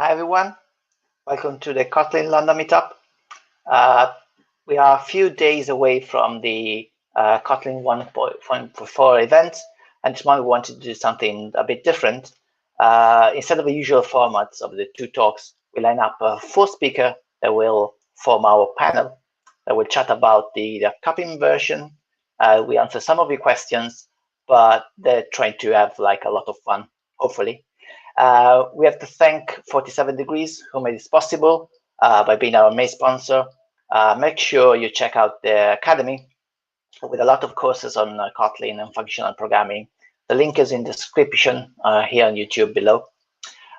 Hi everyone, welcome to the Kotlin London Meetup. We are a few days away from the Kotlin 1.4 event, and this month we wanted to do something a bit different. Instead of the usual formats of the two talks, we line up a fourth speaker that will form our panel, that will chat about the upcoming version. We answer some of your questions, but they're trying to have like a lot of fun, hopefully. We have to thank 47 Degrees who made this possible by being our main sponsor. Make sure you check out their academy with a lot of courses on Kotlin and functional programming. The link is in the description here on YouTube below.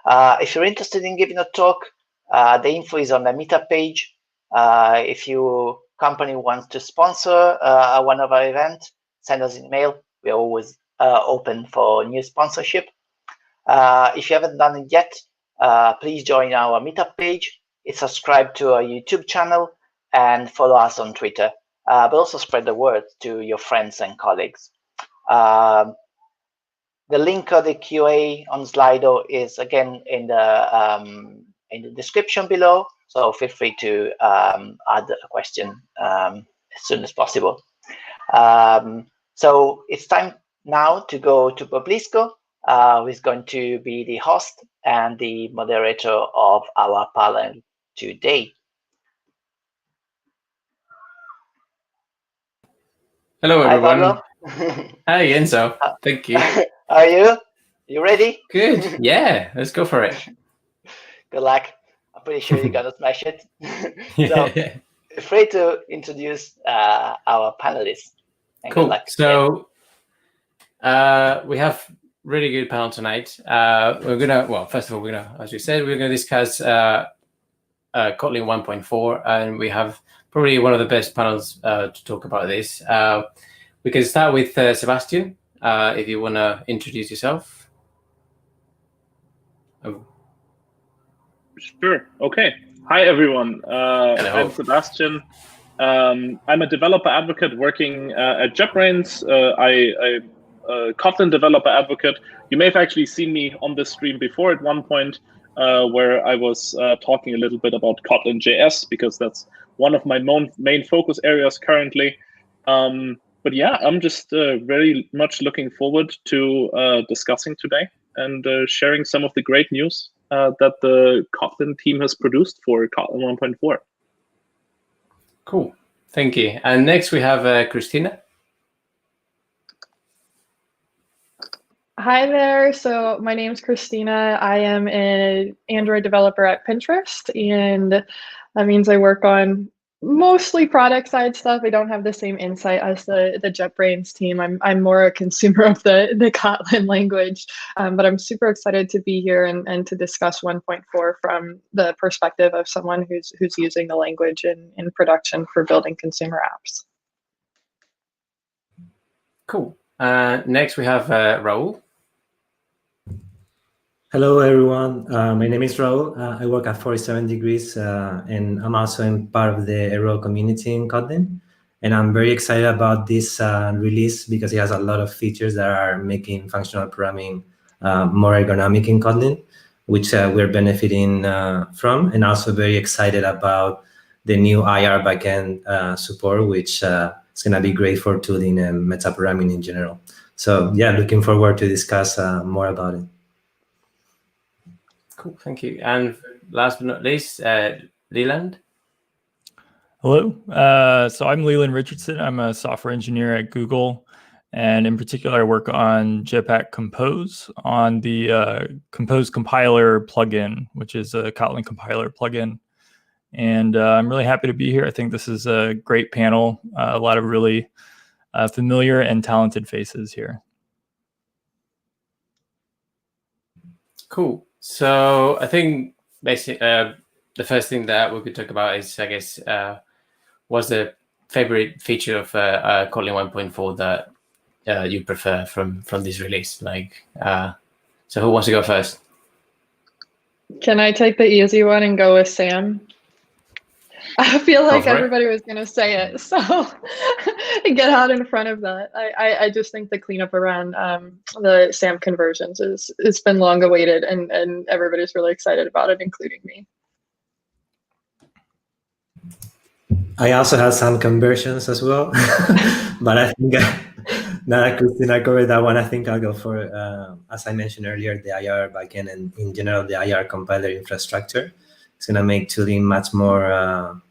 If you're interested in giving a talk, the info is on the Meetup page. If your company wants to sponsor one of our events, send us an email. We're always open for new sponsorship. If you haven't done it yet, please join our Meetup page. Subscribe to our YouTube channel and follow us on Twitter. But also spread the word to your friends and colleagues. The link of the QA on Slido is again in the description below. So feel free to add a question as soon as possible. So it's time now to go to Boblisco, who is going to be the host and the moderator of our panel today. Hello, everyone. Hi, Hi, Enzo. Thank you. How are you? You ready? Good. Yeah, let's go for it. Good luck. I'm pretty sure you're going to smash it. So, feel free to introduce our panelists. Cool. So, we have really good panel tonight. We're gonna, well, first of all, we're gonna, as we said, we're gonna discuss Kotlin 1.4, and we have probably one of the best panels to talk about this. We can start with Sebastian, if you want to introduce yourself. Sure. Okay. Hi, everyone. I'm Sebastian. I'm a developer advocate working at JetBrains. I'm a Kotlin developer advocate. You may have actually seen me on this stream before at one point, where I was talking a little bit about Kotlin JS, because that's one of my main focus areas currently. But yeah, I'm just very much looking forward to discussing today and sharing some of the great news that the Kotlin team has produced for Kotlin 1.4. Cool. Thank you. And next we have Christina. Hi there. So my name's Christina. I am an Android developer at Pinterest, and that means I work on mostly product side stuff. I don't have the same insight as the JetBrains team. I'm more a consumer of the Kotlin language, but I'm super excited to be here and to discuss 1.4 from the perspective of someone who's using the language in production for building consumer apps. Cool. Next we have Raul. Hello, everyone. My name is Raul. I work at 47 Degrees, and I'm also in part of the Aero community in Kotlin. And I'm very excited about this release because it has a lot of features that are making functional programming more ergonomic in Kotlin, which we're benefiting from. And also very excited about the new IR backend support, which is going to be great for tooling and metaprogramming in general. So yeah, looking forward to discuss more about it. Cool, thank you. And last but not least, Leland. Hello. So I'm Leland Richardson. I'm a software engineer at Google. And in particular, I work on Jetpack Compose on the Compose compiler plugin, which is a Kotlin compiler plugin. And I'm really happy to be here. I think this is a great panel. A lot of really familiar and talented faces here. Cool. So I think basically the first thing that we could talk about is, I guess, what's the favorite feature of Kotlin 1.4 that you prefer from this release? Like, so who wants to go first? Can I take the easy one and go with Sam? I feel like everybody was going to say it, so get out in front of that. I just think the cleanup around the SAM conversions it's been long awaited, and everybody's really excited about it, including me. I also have some conversions as well, but I think now that Christina covered that one, I think I'll go for, as I mentioned earlier, the IR backend and in general the IR compiler infrastructure. It's going to make tooling much more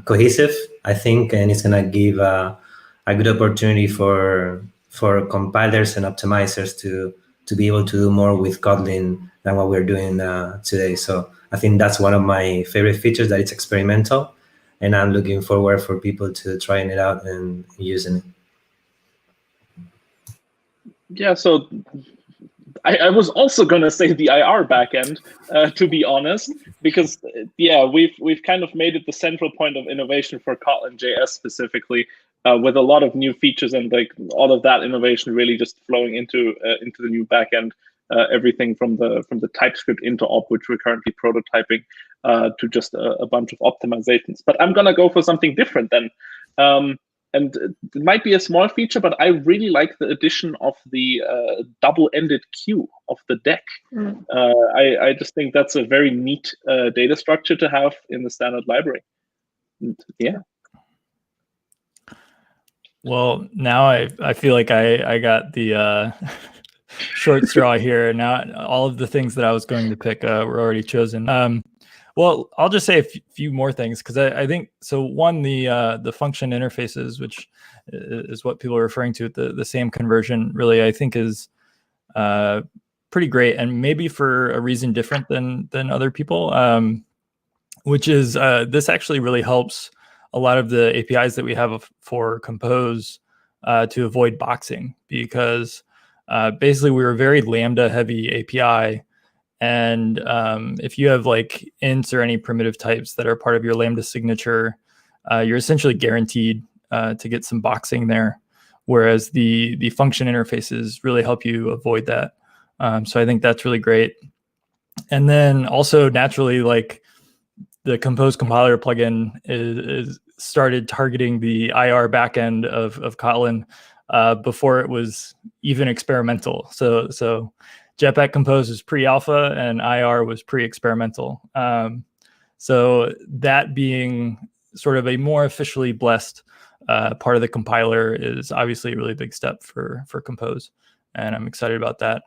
cohesive, I think, and it's going to give a good opportunity for compilers and optimizers to be able to do more with Kotlin than what we're doing today. So I think that's one of my favorite features, that it's experimental, and I'm looking forward for people to trying it out and using it. Yeah, so I was also going to say the IR backend, to be honest, because yeah, we've kind of made it the central point of innovation for Kotlin JS specifically, with a lot of new features and like all of that innovation really just flowing into the new backend. Everything from the TypeScript interop, which we're currently prototyping, to just a bunch of optimizations. But I'm gonna go for something different then. And it might be a small feature, but I really like the addition of the double-ended queue of the deck. I just think that's a very neat data structure to have in the standard library. And, yeah. Well, now I feel like I got the short straw here. Now all of the things that I was going to pick were already chosen. Well, I'll just say a few more things, because I think, so one, the function interfaces, which is what people are referring to, the SAM conversion, really, I think is pretty great, and maybe for a reason different than other people, which is this actually really helps a lot of the APIs that we have for Compose to avoid boxing, because basically we were a very Lambda heavy API. And if you have like ints or any primitive types that are part of your Lambda signature, you're essentially guaranteed to get some boxing there. Whereas the function interfaces really help you avoid that. So I think that's really great. And then also naturally, like the Compose compiler plugin is started targeting the IR backend of Kotlin before it was even experimental. So Jetpack Compose was pre-alpha and IR was pre-experimental. So that being sort of a more officially blessed part of the compiler is obviously a really big step for Compose, and I'm excited about that.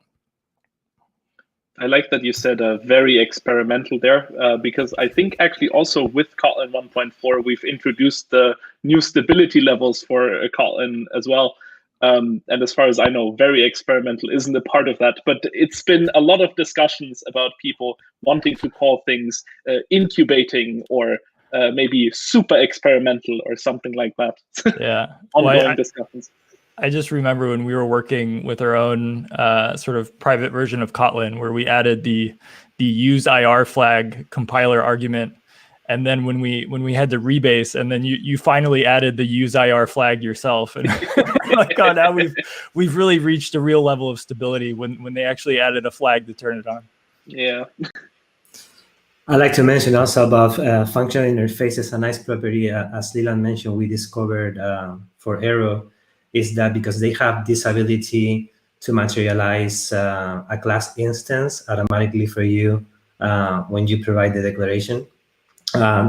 I like that you said very experimental there, because I think actually also with Kotlin 1.4, we've introduced the new stability levels for Kotlin as well. And as far as I know, very experimental isn't a part of that, but it's been a lot of discussions about people wanting to call things incubating or maybe super experimental or something like that. Yeah. Ongoing discussions. I just remember when we were working with our own sort of private version of Kotlin, where we added the use IR flag compiler argument. And then when we had to rebase, and then you finally added the use IR flag yourself, and like, oh, now we've really reached a real level of stability when they actually added a flag to turn it on. Yeah. I'd like to mention also about functional interfaces. A nice property, as Leland mentioned, we discovered for Arrow, is that because they have this ability to materialize a class instance automatically for you when you provide the declaration.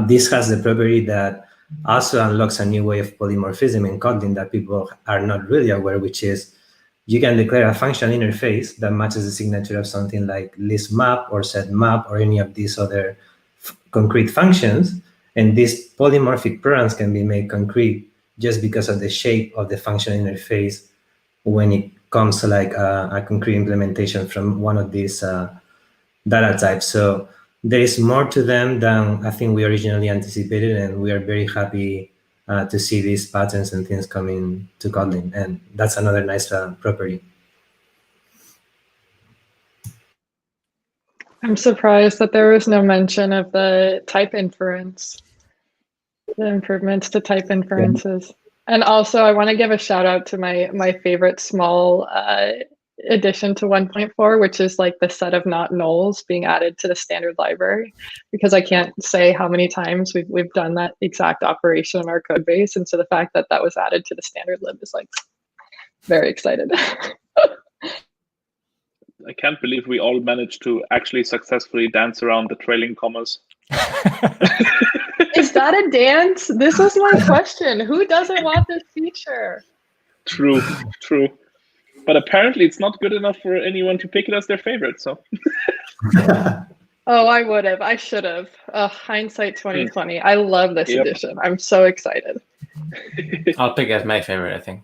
This has the property that also unlocks a new way of polymorphism in Kotlin that people are not really aware, which is you can declare a functional interface that matches the signature of something like list map or set map or any of these other concrete functions. And these polymorphic programs can be made concrete just because of the shape of the functional interface when it comes to like a concrete implementation from one of these data types. So there is more to them than I think we originally anticipated, and we are very happy to see these patterns and things coming to Kotlin, and that's another nice property. I'm surprised that there was no mention of the type inference, the improvements to type inferences. Yeah. And also, I want to give a shout out to my favorite small addition to 1.4, which is like the set of not nulls being added to the standard library, because I can't say how many times we've done that exact operation in our code base. And so the fact that that was added to the standard lib is like very excited. I can't believe we all managed to actually successfully dance around the trailing commas. Is that a dance? This was my question. Who doesn't want this feature? True, true. But apparently it's not good enough for anyone to pick it as their favorite, so. Oh, I would have. I should have. Hindsight 2020. I love this edition. I'm so excited. I'll pick it as my favorite, I think.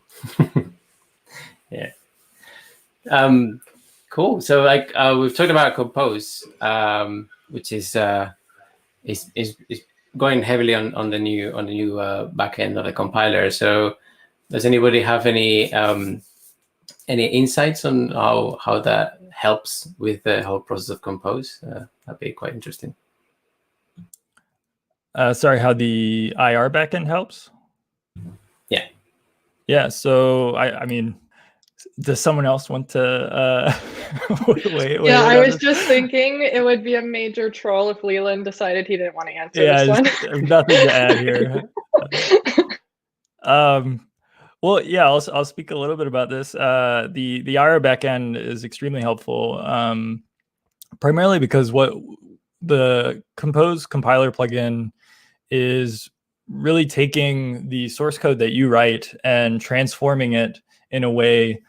Yeah. Cool. So like we've talked about Compose, which is going heavily on the new backend of the compiler. So does anybody have any insights on how that helps with the whole process of Compose? That'd be quite interesting. Sorry, how the IR backend helps? Yeah. Yeah. So I mean, does someone else want to wait? Yeah, I was just thinking it would be a major troll if Leland decided he didn't want to answer this one. Nothing to add here. Well, yeah, I'll speak a little bit about this. The IR backend is extremely helpful, primarily because what the Compose compiler plugin is really taking the source code that you write and transforming it in a way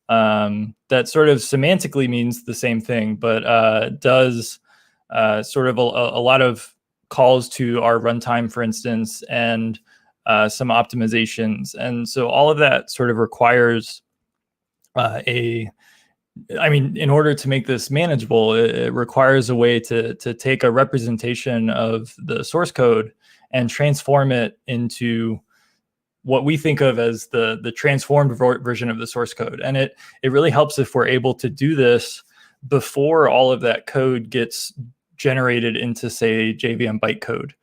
that sort of semantically means the same thing, but does sort of a lot of calls to our runtime, for instance, and some optimizations. And so all of that sort of requires in order to make this manageable, it requires a way to take a representation of the source code and transform it into what we think of as the transformed version of the source code. And it really helps if we're able to do this before all of that code gets generated into, say, JVM bytecode,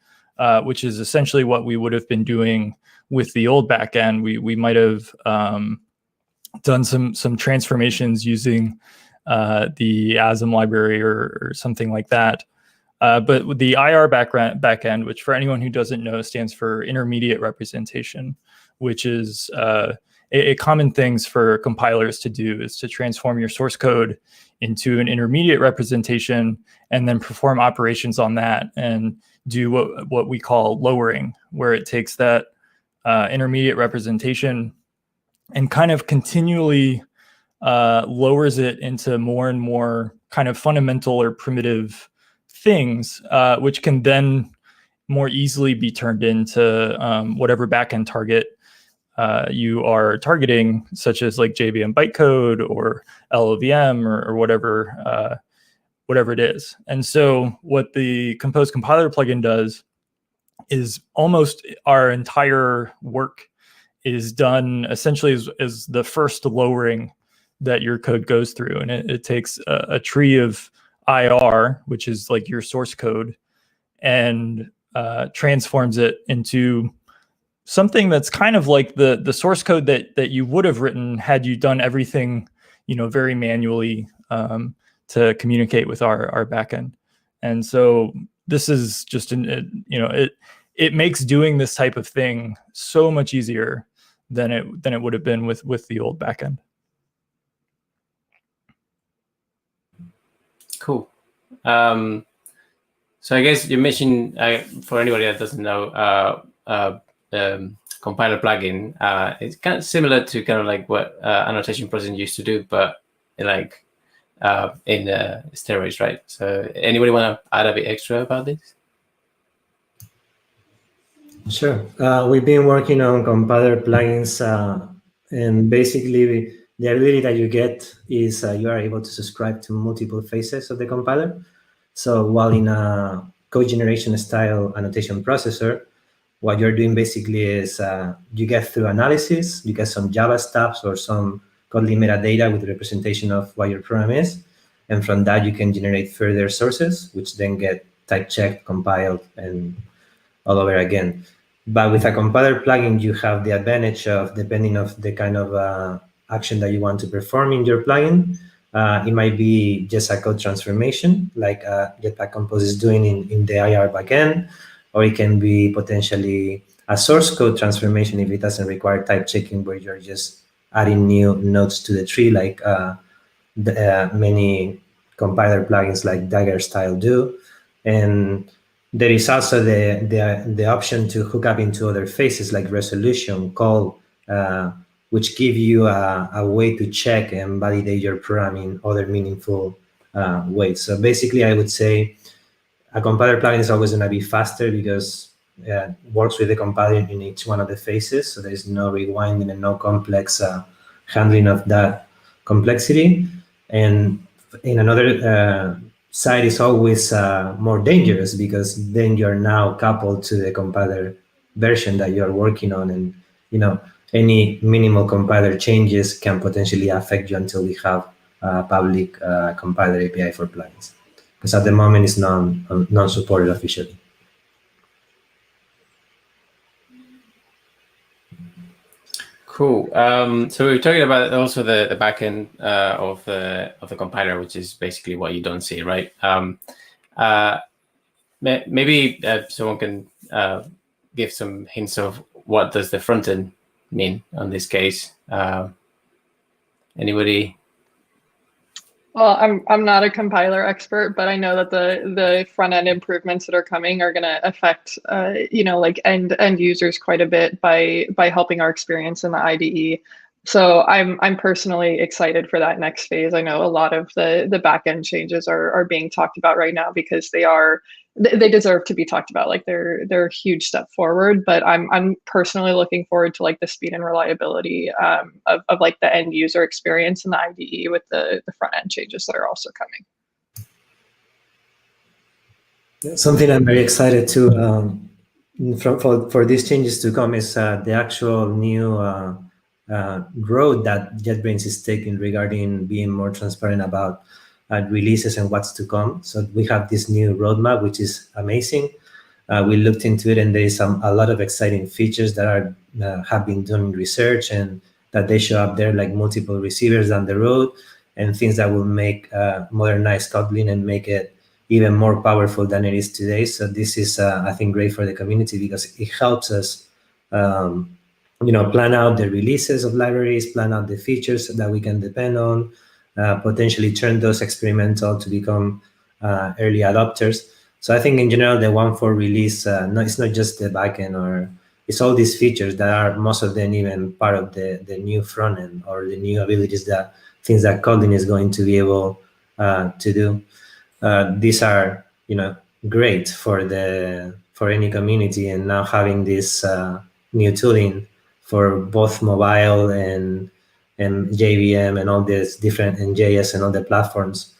which is essentially what we would have been doing with the old backend. We might have done some transformations using the ASM library or something like that. But with the IR backend, which for anyone who doesn't know stands for intermediate representation, which is a common things for compilers to do, is to transform your source code into an intermediate representation and then perform operations on that and do what we call lowering, where it takes that intermediate representation and kind of continually lowers it into more and more kind of fundamental or primitive things, which can then more easily be turned into whatever backend target you are targeting, such as like JVM bytecode or LLVM or whatever it is. And so what the Compose compiler plugin does is almost our entire work is done essentially as the first lowering that your code goes through. And it takes a tree of IR, which is like your source code, and transforms it into something that's kind of like the source code that you would have written had you done everything, very manually to communicate with our backend. And so this is just it makes doing this type of thing so much easier than it would have been with the old backend. Cool. So I guess you mentioned, for anybody that doesn't know, compiler plugin, it's kind of similar to kind of like what annotation processing used to do, but like in steroids, right? So anybody want to add a bit extra about this? Sure. We've been working on compiler plugins, and basically the ability that you get is you are able to subscribe to multiple phases of the compiler. So while in a code generation style annotation processor, what you're doing basically is you get through analysis, you get some Java stubs or some Kotlin metadata with representation of what your program is. And from that, you can generate further sources, which then get type checked, compiled, and all over again. But with a compiler plugin, you have the advantage of, depending on the kind of action that you want to perform in your plugin. It might be just a code transformation, like Jetpack Compose is doing in the IR backend, or it can be potentially a source code transformation if it doesn't require type checking, where you're just adding new nodes to the tree, like many compiler plugins like Dagger style do. And there is also the option to hook up into other phases like resolution, call, which give you a way to check and validate your program in other meaningful ways. So basically, I would say a compiler plugin is always going to be faster because it works with the compiler in each one of the phases. So there's no rewinding and no complex handling of that complexity. And in another side, is always more dangerous because then you're now coupled to the compiler version that you're working on, and any minimal compiler changes can potentially affect you until we have public compiler API for plugins. Because at the moment it's non-supported officially. Cool. So we were talking about also the backend of the compiler, which is basically what you don't see, right? Maybe someone can give some hints of what does the front end mean on this case. Anybody? Well, I'm not a compiler expert, but I know that the front end improvements that are coming are going to affect like end users quite a bit by helping our experience in the IDE. So I'm personally excited for that next phase. I know a lot of the back end changes are being talked about right now because they deserve to be talked about. Like they're a huge step forward, but I'm personally looking forward to like the speed and reliability of like the end user experience in the IDE with the front end changes that are also coming. Something I'm very excited to for these changes to come is the actual new road that JetBrains is taking regarding being more transparent about releases and what's to come. So we have this new roadmap, which is amazing. We looked into it, and there is a lot of exciting features that have been done in research, and that they show up there, like multiple receivers down the road, and things that will make modernize Kotlin and make it even more powerful than it is today. So this is, I think, great for the community because it helps us, plan out the releases of libraries, plan out the features that we can depend on, potentially turn those experimental to become early adopters. So I think in general, the 1.4 release, it's not just the backend, or it's all these features that are most of them even part of the new front end or the new abilities, things that Kotlin is going to be able to do. These are, great for any community, and now having this new tooling for both mobile and JVM and all these different, and JS and all the platforms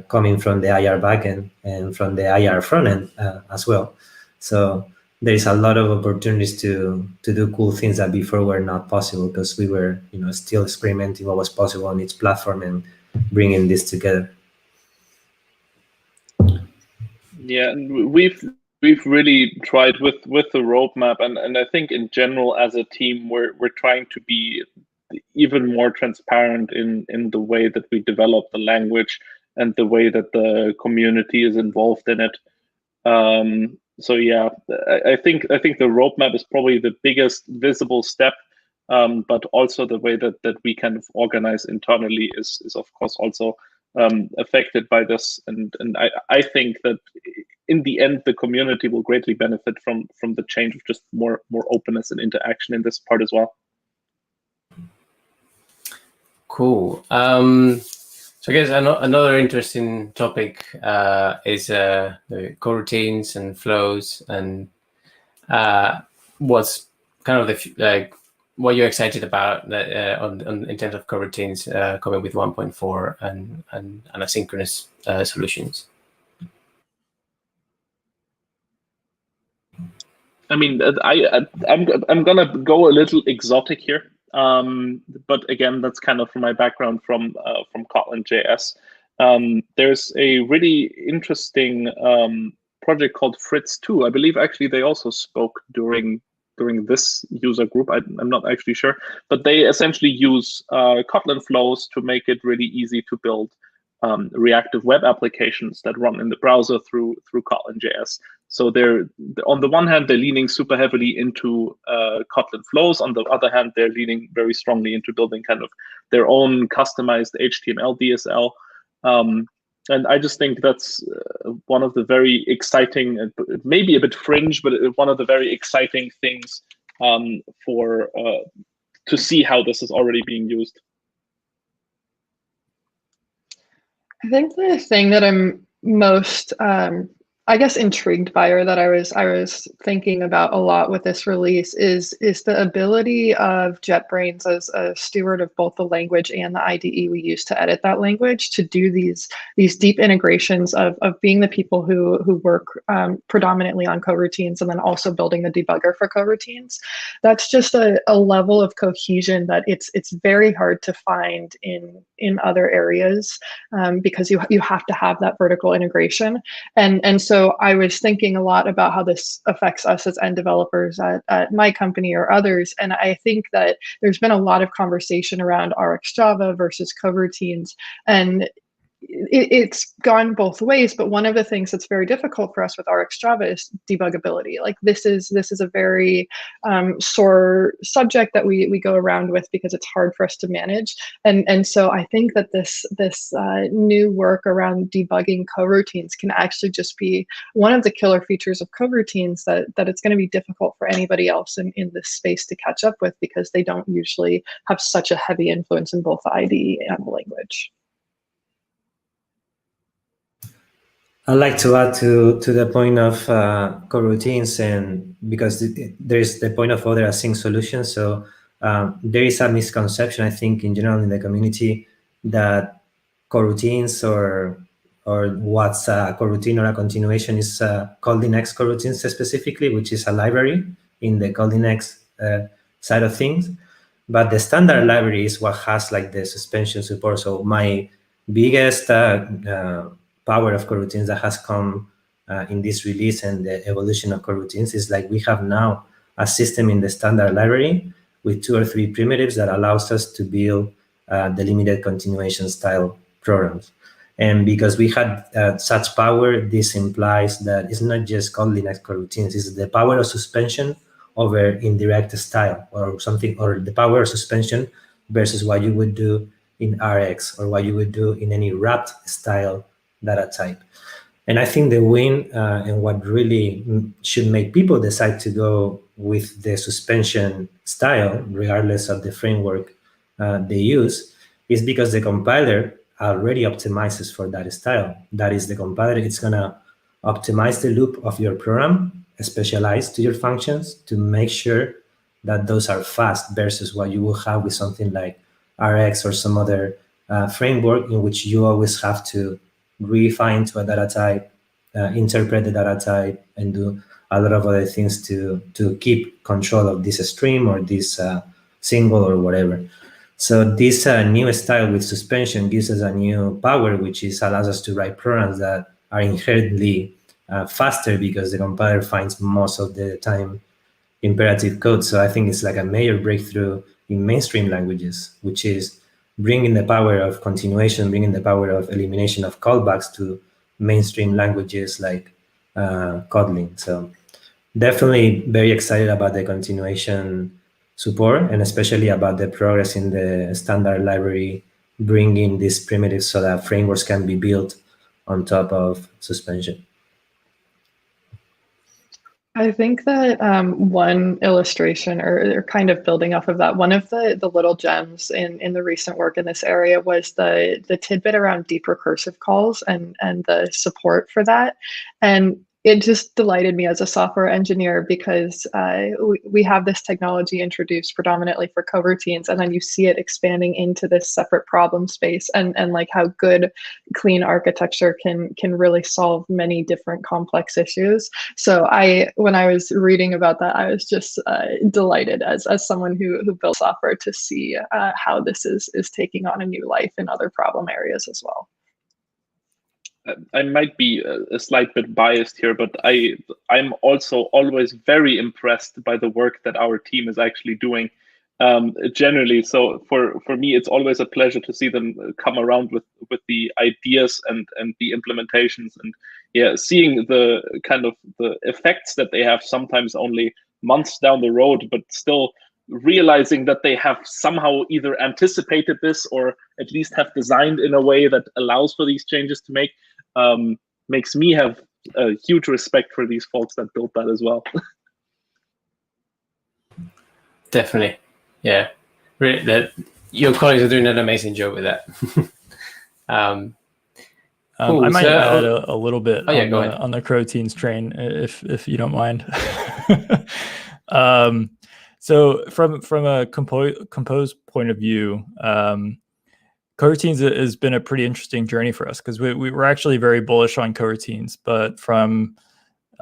coming from the IR backend and from the IR frontend as well. So there is a lot of opportunities to do cool things that before were not possible because we were, still experimenting what was possible on each platform and bringing this together. Yeah, we've really tried with the roadmap, and I think in general as a team we're trying to be even more transparent in the way that we develop the language and the way that the community is involved in it. So yeah, I think the roadmap is probably the biggest visible step, but also the way that we kind of organize internally is of course also affected by this, and I think that in the end the community will greatly benefit from the change of just more openness and interaction in this part as well. Cool. So I guess another interesting topic is the coroutines and flows, and what's kind of what you're excited about in terms of coroutines coming with 1.4 and asynchronous solutions. I mean, I'm gonna go a little exotic here, but again, that's kind of from my background from Kotlin JS. There's a really interesting project called Fritz 2. I believe actually they also spoke during during this user group. I'm not actually sure, but they essentially use Kotlin flows to make it really easy to build reactive web applications that run in the browser through Kotlin.js. So they're on the one hand, they're leaning super heavily into Kotlin flows. On the other hand, they're leaning very strongly into building kind of their own customized HTML DSL. And I just think that's one of the very exciting, maybe a bit fringe, but one of the very exciting things to see how this is already being used. I think the thing that I'm most, I guess, intrigued by, or that I was thinking about a lot with this release is the ability of JetBrains as a steward of both the language and the IDE we use to edit that language to do these deep integrations of being the people who work predominantly on coroutines and then also building the debugger for coroutines. That's just a level of cohesion that it's very hard to find in other areas because you have to have that vertical integration. And so I was thinking a lot about how this affects us as end developers at my company or others. And I think that there's been a lot of conversation around RxJava versus coroutines. And it's gone both ways, but one of the things that's very difficult for us with RxJava is debuggability. Like this is a very sore subject that we go around with because it's hard for us to manage. And so I think that this new work around debugging coroutines can actually just be one of the killer features of coroutines that it's going to be difficult for anybody else in this space to catch up with because they don't usually have such a heavy influence in both the IDE and the language. I'd like to add to the point of coroutines, and because there's the point of other async solutions. So there is a misconception, I think, in general in the community that coroutines or what's a coroutine or a continuation is Kotlin X coroutines specifically, which is a library in the Kotlin X side of things. But the standard library is what has like the suspension support. So my biggest power of coroutines that has come in this release and the evolution of coroutines is like we have now a system in the standard library with 2 or 3 primitives that allows us to build delimited continuation style programs. And because we had such power, this implies that it's not just Kotlin X coroutines, it's the power of suspension over indirect style or something, or the power of suspension versus what you would do in Rx or what you would do in any wrapped style data type. And I think the win and what really should make people decide to go with the suspension style, regardless of the framework they use, is because the compiler already optimizes for that style. That is, the compiler, it's gonna optimize the loop of your program, specialized to your functions to make sure that those are fast versus what you will have with something like Rx or some other framework in which you always have to refine to a data type, interpret the data type, and do a lot of other things to keep control of this stream or this single or whatever. So this new style with suspension gives us a new power, which is allows us to write programs that are inherently faster because the compiler finds most of the time imperative code. So I think it's like a major breakthrough in mainstream languages, which is bringing the power of continuation, bringing the power of elimination of callbacks to mainstream languages like Kotlin. So definitely very excited about the continuation support and especially about the progress in the standard library, bringing these primitives so that frameworks can be built on top of suspension. I think that one illustration or kind of building off of that, one of the little gems in the recent work in this area was the tidbit around deep recursive calls and the support for that. And it just delighted me as a software engineer because we have this technology introduced predominantly for coroutines, and then you see it expanding into this separate problem space and like how good clean architecture can really solve many different complex issues. So when I was reading about that, I was just delighted as someone who built software to see how this is taking on a new life in other problem areas as well. I might be a slight bit biased here, but I'm also always very impressed by the work that our team is actually doing generally. So for me, it's always a pleasure to see them come around with the ideas and the implementations, and yeah, seeing the kind of the effects that they have sometimes only months down the road, but still realizing that they have somehow either anticipated this or at least have designed in a way that allows for these changes to make, makes me have a huge respect for these folks that built that as well. Definitely, yeah. Really, your colleagues are doing an amazing job with that. Cool. I might add a little bit on the Coroutines train, if you don't mind. So from a compose point of view, Coroutines has been a pretty interesting journey for us, because we were actually very bullish on Coroutines, but from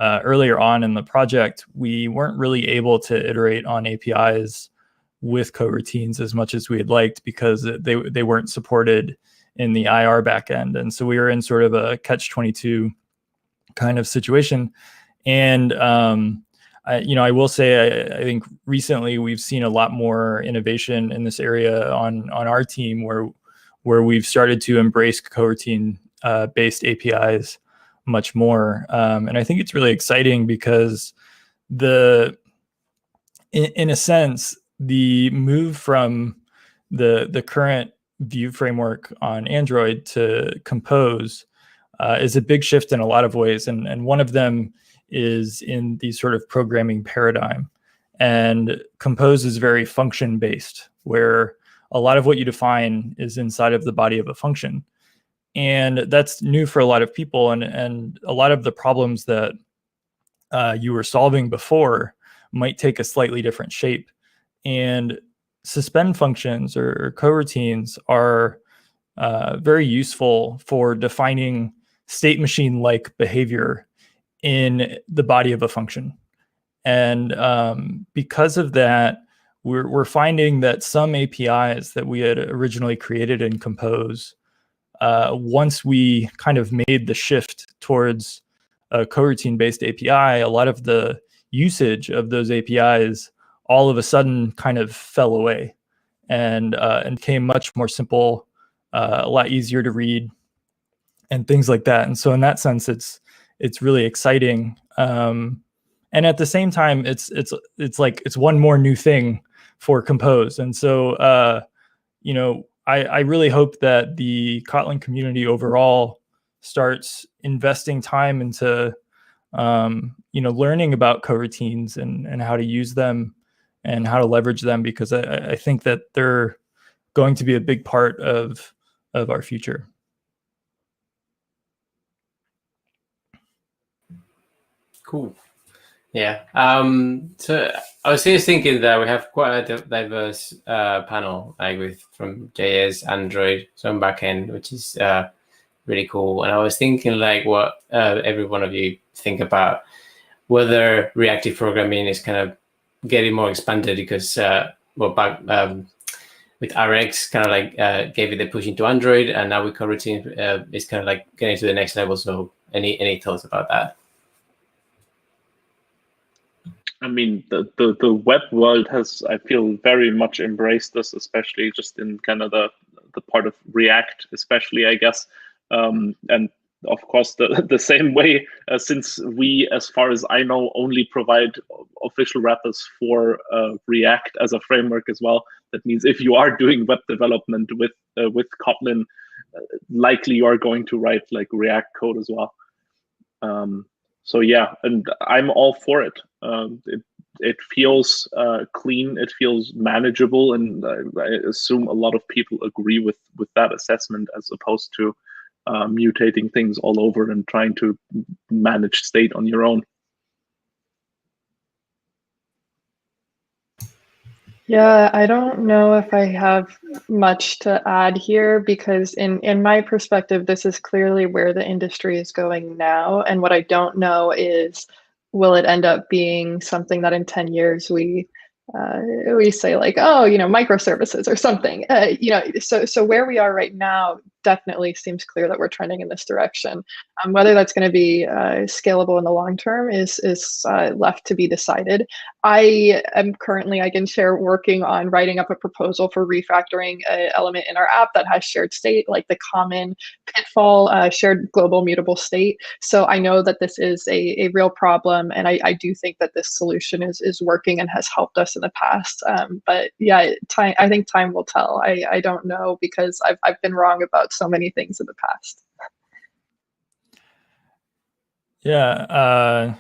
earlier on in the project, we weren't really able to iterate on APIs with Coroutines as much as we had liked, because they weren't supported in the IR backend. And so we were in sort of a catch-22 kind of situation. And I will say, I think recently we've seen a lot more innovation in this area on our team, where we've started to embrace coroutine based APIs much more. And I think it's really exciting, because in a sense, the move from the current Vue framework on Android to Compose is a big shift in a lot of ways. And one of them is in the sort of programming paradigm. And Compose is very function-based, where a lot of what you define is inside of the body of a function. And that's new for a lot of people. And a lot of the problems that you were solving before might take a slightly different shape. And suspend functions or coroutines are very useful for defining state machine-like behavior in the body of a function. And because of that, we're finding that some APIs that we had originally created in Compose, once we kind of made the shift towards a coroutine-based API, a lot of the usage of those APIs all of a sudden kind of fell away and became much more simple, a lot easier to read, and things like that. And so in that sense, it's really exciting. And at the same time, it's like it's one more new thing for Compose. And so I really hope that the Kotlin community overall starts investing time into learning about coroutines and how to use them and how to leverage them, because I think that they're going to be a big part of our future. Cool. Yeah. So I was just thinking that we have quite a diverse panel, like from JS, Android, some backend, which is really cool. And I was thinking like what every one of you think about whether reactive programming is kind of getting more expanded, because back with RX kind of like gave it the push into Android, and now with Coroutine it's kind of like getting to the next level. So any thoughts about that? I mean, the web world has, I feel, very much embraced this, especially just in kind of the part of React, especially, I guess. And of course, the same way, since we, as far as I know, only provide official wrappers for React as a framework as well. That means if you are doing web development with Kotlin, likely you are going to write like React code as well. So yeah, and I'm all for it. It feels clean, it feels manageable, and I assume a lot of people agree with that assessment, as opposed to mutating things all over and trying to manage state on your own. Yeah, I don't know if I have much to add here, because in my perspective, this is clearly where the industry is going now. And what I don't know is, will it end up being something that in 10 years we say like, oh, microservices or something, so where we are right now, definitely seems clear that we're trending in this direction. Whether that's going to be scalable in the long term is left to be decided. I am currently, I can share, working on writing up a proposal for refactoring an element in our app that has shared state, like the common pitfall, shared global mutable state. So I know that this is a real problem, and I do think that this solution is working and has helped us in the past. But yeah, I think time will tell. I don't know, because I've been wrong about so many things in the past. Yeah,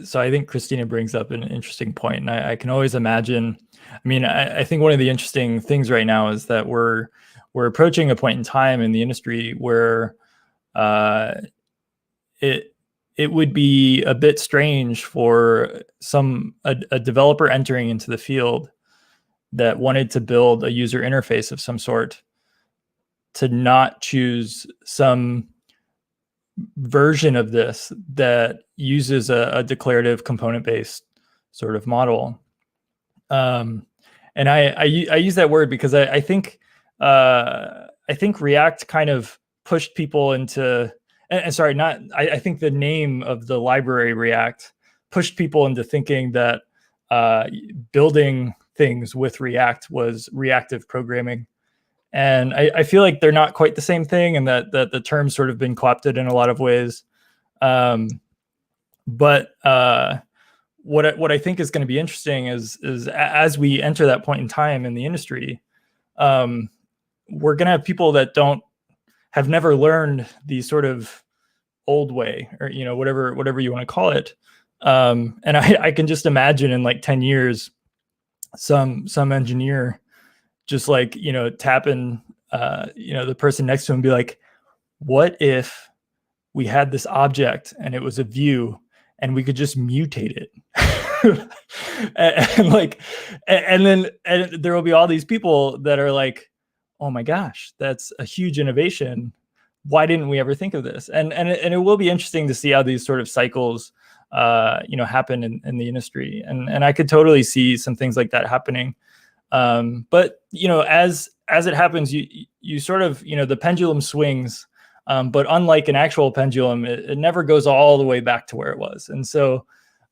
so I think Christina brings up an interesting point, and I can always imagine. I mean, I think one of the interesting things right now is that we're approaching a point in time in the industry where it would be a bit strange for a developer entering into the field that wanted to build a user interface of some sort to not choose some version of this that uses a declarative component-based sort of model. And I use that word because I think React kind of pushed people into, and sorry, I think the name of the library React pushed people into thinking that building things with React was reactive programming. And I feel like they're not quite the same thing, and that the term's sort of been co-opted in a lot of ways. But what I think is going to be interesting is as we enter that point in time in the industry, we're going to have people that have never learned the sort of old way, or whatever you want to call it. And I can just imagine in like 10 years, some engineer just like, tapping, the person next to him, be like, what if we had this object and it was a view and we could just mutate it? and then there will be all these people that are like, oh my gosh, that's a huge innovation. Why didn't we ever think of this? And it will be interesting to see how these sort of cycles, happen in the industry. And I could totally see some things like that happening. But as it happens, you sort of, the pendulum swings, but unlike an actual pendulum, it never goes all the way back to where it was. And so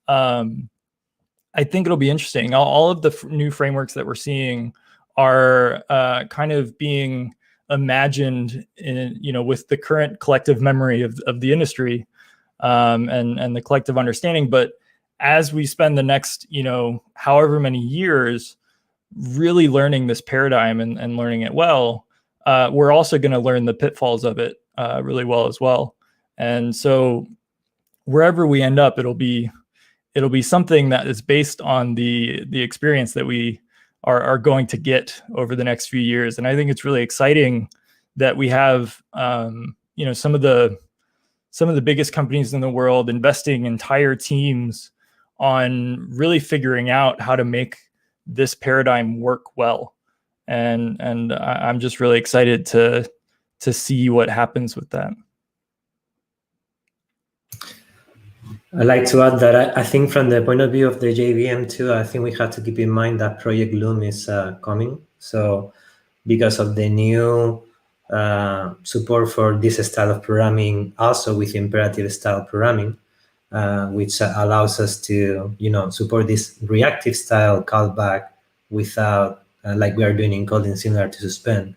I think it'll be interesting. All of the new frameworks that we're seeing are kind of being imagined in, with the current collective memory of the industry, and the collective understanding. But as we spend the next, however many years really learning this paradigm and learning it well, we're also going to learn the pitfalls of it really well as well. And so wherever we end up, it'll be something that is based on the experience that we are going to get over the next few years. And I think it's really exciting that we have some of the biggest companies in the world investing entire teams on really figuring out how to make this paradigm work well. And I'm just really excited to see what happens with that. I'd like to add that I think from the point of view of the JVM too, I think we have to keep in mind that Project Loom is coming. So because of the new support for this style of programming, also with imperative style programming, which allows us to, support this reactive style callback without, like we are doing in Kotlin, similar to suspend,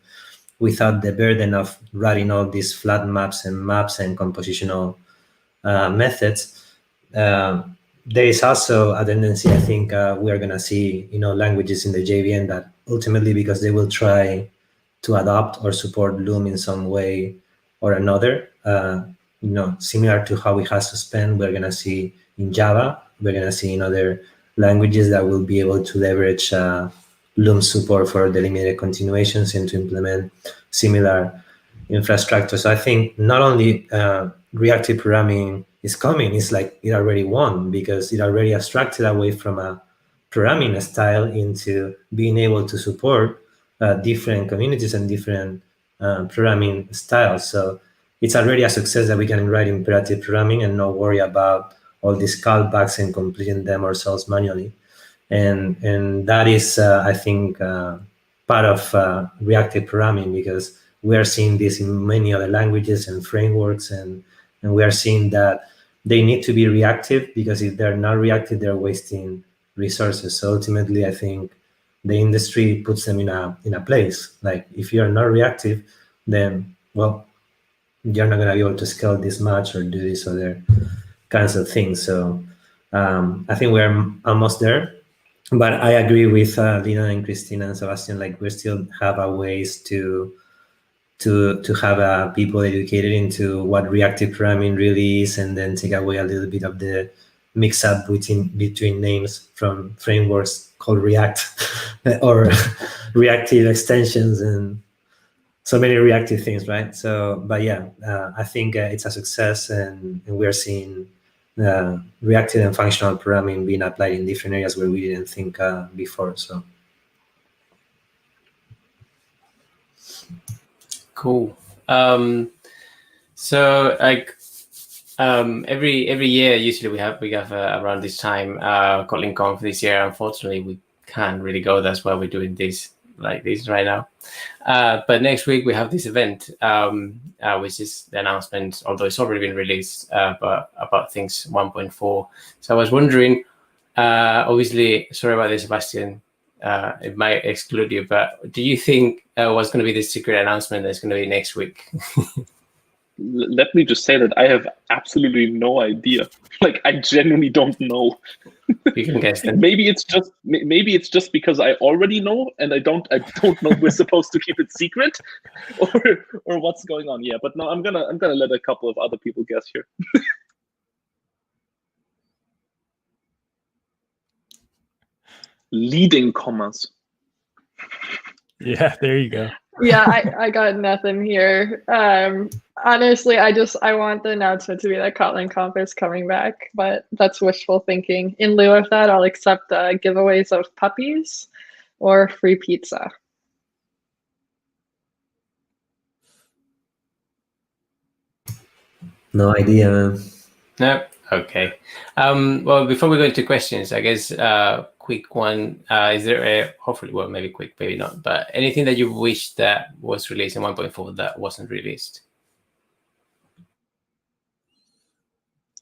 without the burden of writing all these flat maps and compositional methods. There is also a tendency, I think, we are going to see, languages in the JVM that ultimately, because they will try to adopt or support Loom in some way or another, similar to how we have suspend, we're going to see in Java, we're going to see in other languages that will be able to leverage Loom support for delimited continuations and to implement similar infrastructure. So I think not only reactive programming is coming, it's like it already won, because it already abstracted away from a programming style into being able to support different communities and different programming styles. So it's already a success that we can write imperative programming and not worry about all these callbacks and completing them ourselves manually. And that is, I think, part of reactive programming, because we are seeing this in many other languages and frameworks, and we are seeing that they need to be reactive, because if they're not reactive, they're wasting resources. So ultimately, I think the industry puts them in a place. Like, if you're not reactive, then, well, you're not going to be able to scale this much or do these other kinds of things. So I think we're almost there. But I agree with Lina and Christina and Sebastian. Like, we still have a ways to have people educated into what reactive programming really is, and then take away a little bit of the mix-up between names from frameworks called React or reactive extensions and so many reactive things, right? So, but yeah, I think it's a success, and we're seeing reactive and functional programming being applied in different areas where we didn't think before. So. Cool. So like every year, usually we have around this time Kotlin Conf. This year, unfortunately, we can't really go. That's why we're doing this like this right now. But next week we have this event, which is the announcement, although it's already been released, but about things 1.4. So I was wondering, obviously, sorry about this, Sebastian. It might exclude you, but do you think what's going to be the secret announcement that's going to be next week? Let me just say that I have absolutely no idea. Like, I genuinely don't know. You can guess then. Maybe it's just because I already know, and I don't know we're supposed to keep it secret, or what's going on. Yeah, but no, I'm gonna let a couple of other people guess here. Leading commas. Yeah, there you go. Yeah, I got nothing here. Honestly, I want the announcement to be that Kotlin Conf is coming back, but that's wishful thinking. In lieu of that, I'll accept giveaways of puppies or free pizza. No idea. No. Okay. Well, before we go into questions, I guess quick one. Is there a, hopefully, well, maybe quick, maybe not, but anything that you wish that was released in 1.4 that wasn't released?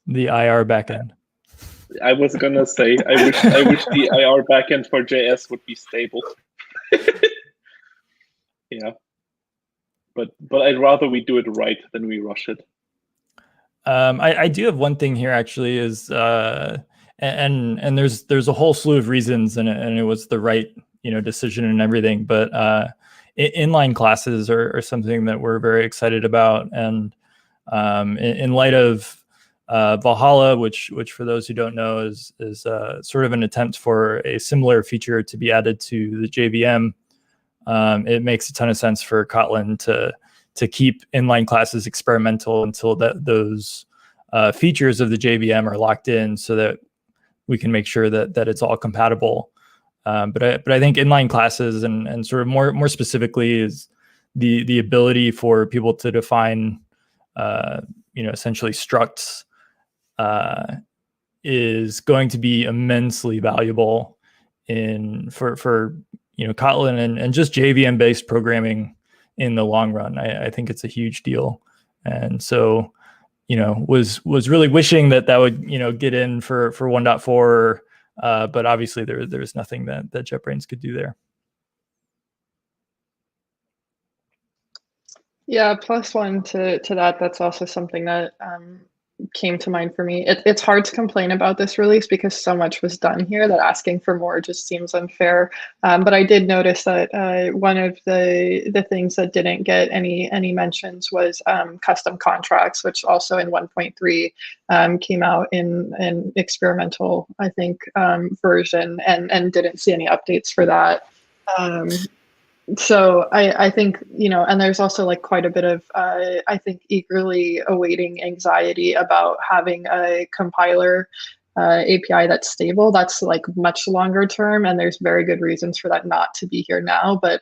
The IR backend. I was gonna say, I wish the IR backend for JS would be stable. Yeah, but I'd rather we do it right than we rush it. I do have one thing here actually, is and there's a whole slew of reasons, and it was the right decision and everything, but inline classes are something that we're very excited about, and in light of Valhalla, which for those who don't know is sort of an attempt for a similar feature to be added to the JVM. It makes a ton of sense for Kotlin to keep inline classes experimental until those features of the JVM are locked in, so that we can make sure that it's all compatible. But I think inline classes and sort of more specifically is the ability for people to define essentially structs is going to be immensely valuable for Kotlin and just JVM based programming in the long run. I think it's a huge deal, and so was really wishing that would get in for 1.4, but obviously there's nothing that JetBrains could do there. Yeah, plus one to that. That's also something that came to mind for me. It's hard to complain about this release because so much was done here that asking for more just seems unfair. But I did notice that one of the things that didn't get any mentions was custom contracts, which also in 1.3 came out in an experimental, I think, version, and didn't see any updates for that. So I think, and there's also like quite a bit of, I think, eagerly awaiting anxiety about having a compiler API that's stable. That's like much longer term, and there's very good reasons for that not to be here now. But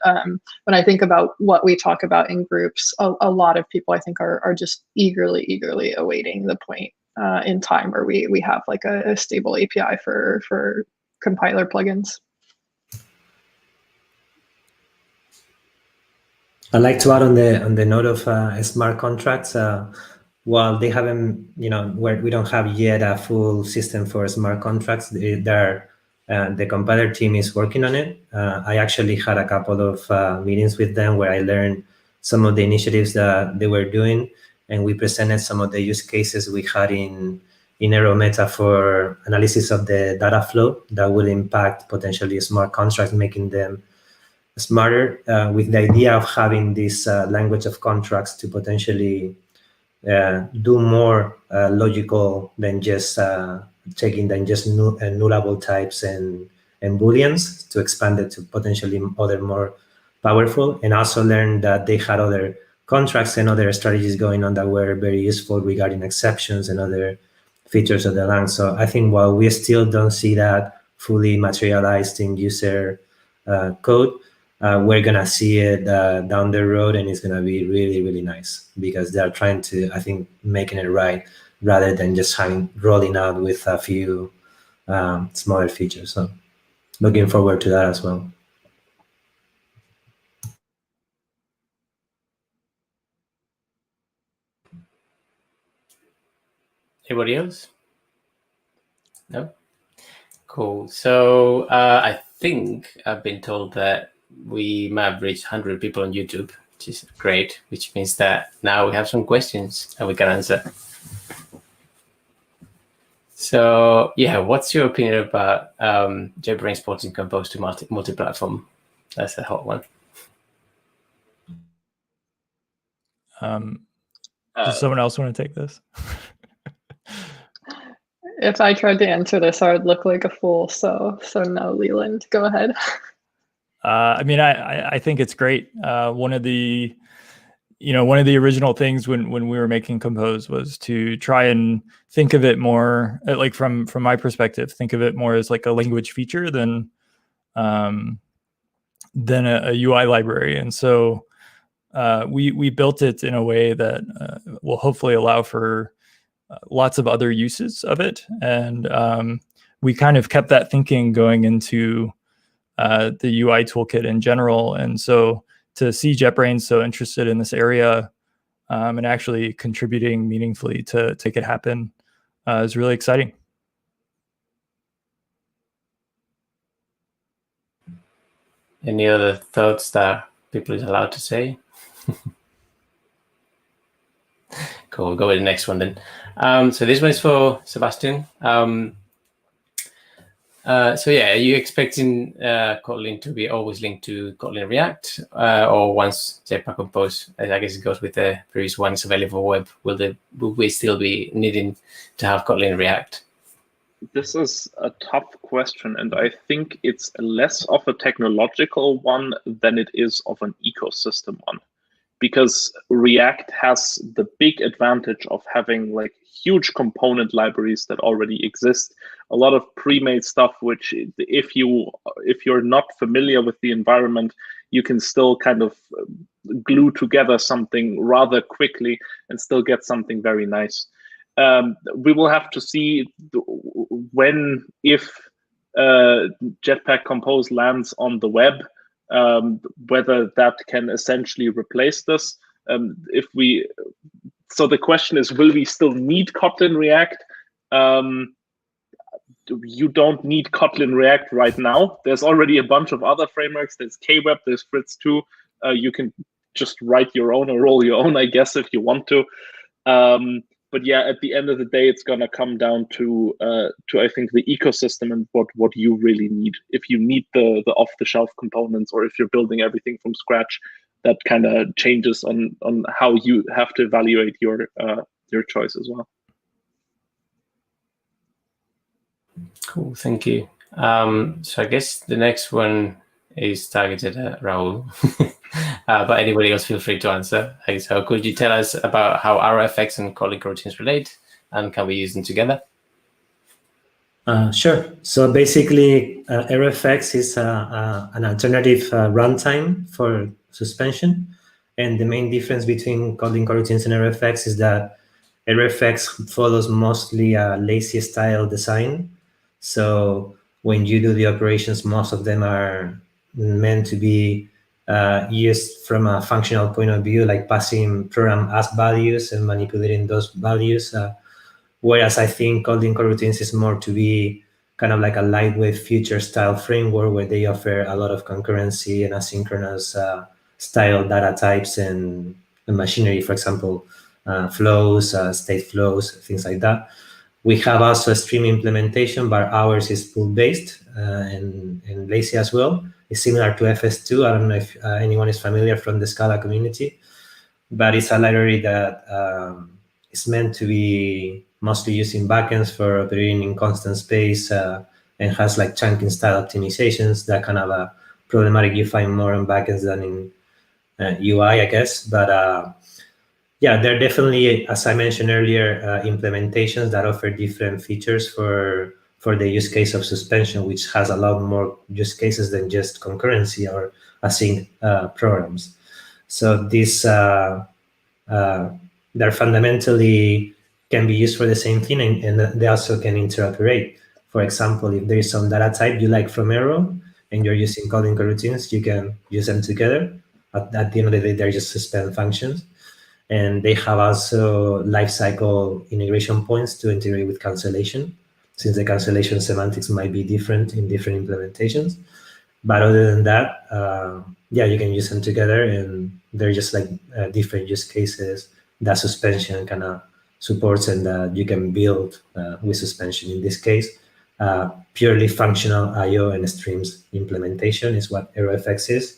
when I think about what we talk about in groups, a lot of people I think are just eagerly awaiting the point in time where we have like a stable API for compiler plugins. I'd like to add on the note of smart contracts. While they haven't, we don't have yet a full system for smart contracts. The compiler team is working on it. I actually had a couple of meetings with them where I learned some of the initiatives that they were doing, and we presented some of the use cases we had in AeroMeta for analysis of the data flow that would impact potentially smart contracts, making them smarter, with the idea of having this language of contracts to potentially do more logical than just checking than just nullable types and booleans, to expand it to potentially other more powerful, and also learn that they had other contracts and other strategies going on that were very useful regarding exceptions and other features of the lang. So I think while we still don't see that fully materialized in user code, we're gonna see it down the road, and it's gonna be really, really nice, because they're trying to, I think, making it right rather than just rolling out with a few smaller features. So looking forward to that as well. Anybody else? No? Cool. So I think I've been told that we might have reached 100 people on YouTube, which is great, which means that now we have some questions and we can answer. So yeah, what's your opinion about JetBrains porting Compose to multi-platform? That's a hot one. Does someone else want to take this? If I tried to answer this, I would look like a fool. So no, Leland, go ahead. I mean, I think it's great. One of the original things when we were making Compose was to try and think of it more like from my perspective, think of it more as like a language feature than a UI library. And so we built it in a way that will hopefully allow for lots of other uses of it. And we kind of kept that thinking going into the UI toolkit in general. And so to see JetBrains so interested in this area and actually contributing meaningfully to make it happen is really exciting. Any other thoughts that people is allowed to say? Cool, we'll go with the next one then. So this one is for Sebastian. So yeah, are you expecting Kotlin to be always linked to Kotlin React, or once Jetpack Compose, I guess it goes with the previous one, is available web, will we still be needing to have Kotlin React? This is a tough question, and I think it's less of a technological one than it is of an ecosystem one, because React has the big advantage of having like huge component libraries that already exist, a lot of pre-made stuff, which if you're not familiar with the environment, you can still kind of glue together something rather quickly and still get something very nice. We will have to see if Jetpack Compose lands on the web, whether that can essentially replace this. So the question is, will we still need Kotlin React? You don't need Kotlin React right now. There's already a bunch of other frameworks. There's KWeb, there's Fritz 2. You can just write your own or roll your own, I guess, if you want to. But yeah, at the end of the day, it's gonna come down to I think the ecosystem and what you really need. If you need the off-the-shelf components, or if you're building everything from scratch, that kind of changes on how you have to evaluate your choice as well. Cool, thank you. So I guess the next one is targeted at Raul. But anybody else feel free to answer. So could you tell us about how arrow effects and Kotlin coroutines relate, and can we use them together? Sure. So basically, arrow effects is an alternative runtime for suspension. And the main difference between Kotlin coroutines and arrow effects is that arrow effects follows mostly a lazy style design. So when you do the operations, most of them are meant to be used from a functional point of view, like passing program as values and manipulating those values. Whereas I think Kotlin Coroutines is more to be kind of like a lightweight future style framework where they offer a lot of concurrency and asynchronous style data types and machinery, for example, flows, state flows, things like that. We have also a stream implementation, but ours is pool-based and lazy as well. It's similar to FS2. I don't know if anyone is familiar from the Scala community, but it's a library that is meant to be mostly used in backends for operating in constant space and has like chunking style optimizations that kind of problematic you find more in backends than in UI, I guess. But yeah, there are definitely, as I mentioned earlier, implementations that offer different features for the use case of suspension, which has a lot more use cases than just concurrency or async programs. So these they're fundamentally can be used for the same thing, and they also can interoperate. For example, if there is some data type you like from Arrow and you're using Kotlin Coroutines, you can use them together. At the end of the day, they're just suspend functions. And they have also lifecycle integration points to integrate with cancellation, since the cancellation semantics might be different in different implementations. But other than that, yeah, you can use them together, and they're just like different use cases that suspension kind of supports and that you can build with suspension. In this case, purely functional I/O and streams implementation is what AeroFX is.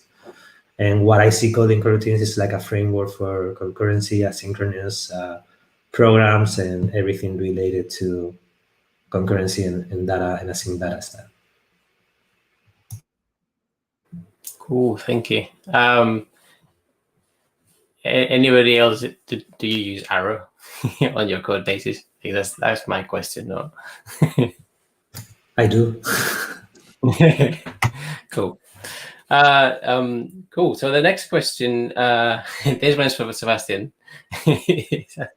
And what I see Kotlin Coroutines is like a framework for concurrency, asynchronous programs, and everything related to concurrency and data and async data stuff. Cool, thank you. Anybody else, do you use Arrow on your code bases? I think that's my question. No. I do. Cool. Cool. So the next question, this one's for Sebastian. I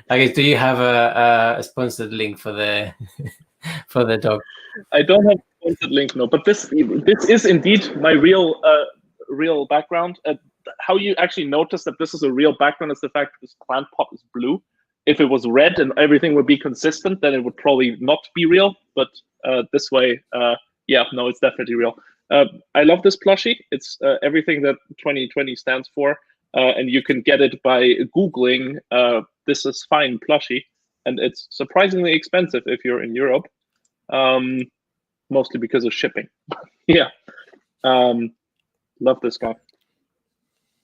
guess, do you have a sponsored link for the dog? I don't have a sponsored link, no. But this is indeed my real background. How you actually notice that this is a real background is the fact that this plant pot is blue. If it was red and everything would be consistent, then it would probably not be real. But this way, yeah, no, it's definitely real. I love this plushie. It's everything that 2020 stands for. And you can get it by Googling this is fine plushie. And it's surprisingly expensive if you're in Europe, mostly because of shipping. Yeah. Love this guy.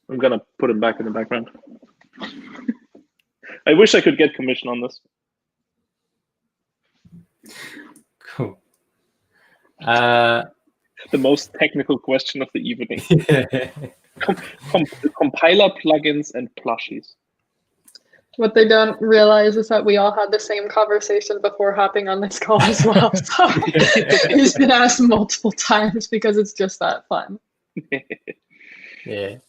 I'm going to put him back in the background. I wish I could get commission on this. Cool. The most technical question of the evening. Compiler plugins and plushies. What they don't realize is that we all had the same conversation before hopping on this call as well. So he's been asked multiple times because it's just that fun. Yeah.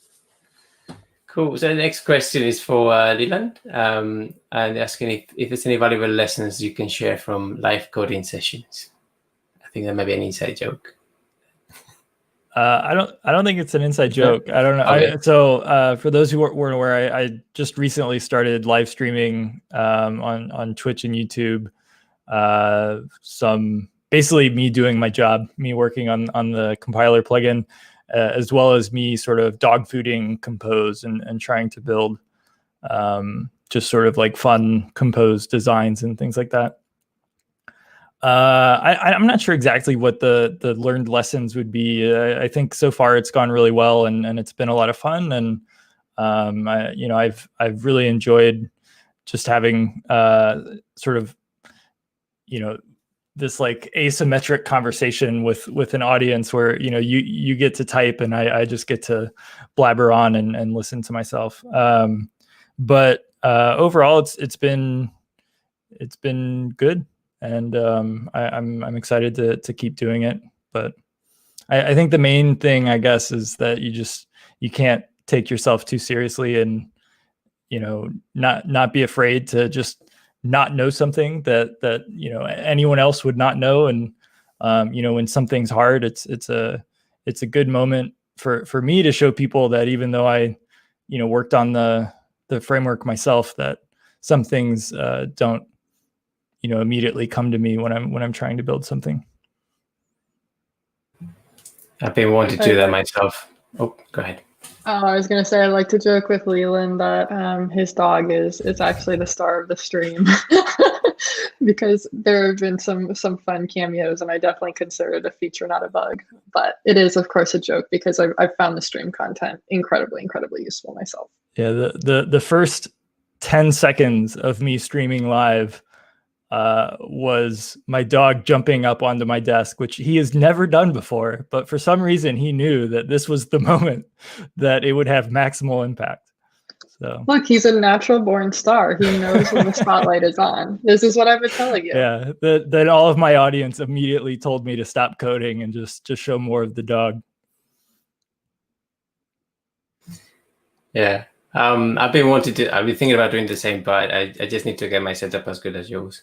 Cool. So the next question is for Leland, and asking if there's any valuable lessons you can share from live coding sessions. I think that might be an inside joke. I don't think it's an inside joke. I don't know. Okay. For those who weren't aware, I just recently started live streaming on Twitch and YouTube. Basically me doing my job, me working on the compiler plugin, as well as me sort of dog fooding Compose and trying to build just sort of like fun Compose designs and things like that. I'm not sure exactly what the learned lessons would be. I think so far it's gone really well and it's been a lot of fun. And I've really enjoyed just having sort of, this like asymmetric conversation with an audience where, you get to type and I just get to blabber on and listen to myself. But overall it's been good. And I'm excited to keep doing it. But I think the main thing, I guess, is that you can't take yourself too seriously and, not be afraid to just not know something that anyone else would not know. And, when something's hard, it's a good moment for me to show people that even though I, worked on the framework myself, that some things don't, immediately come to me when I'm trying to build something. I've been wanting to do that myself. Oh, go ahead. I was going to say, I like to joke with Leland that his dog is actually the star of the stream because there have been some fun cameos, and I definitely consider it a feature, not a bug. But it is, of course, a joke because I've found the stream content incredibly useful myself. Yeah, the first 10 seconds of me streaming live was my dog jumping up onto my desk, which he has never done before. But for some reason, he knew that this was the moment that it would have maximal impact. So look, he's a natural born star. He knows when the spotlight is on. This is what I've been telling you. Yeah, then all of my audience immediately told me to stop coding and just show more of the dog. Yeah. I've been thinking about doing the same, but I just need to get my setup as good as yours.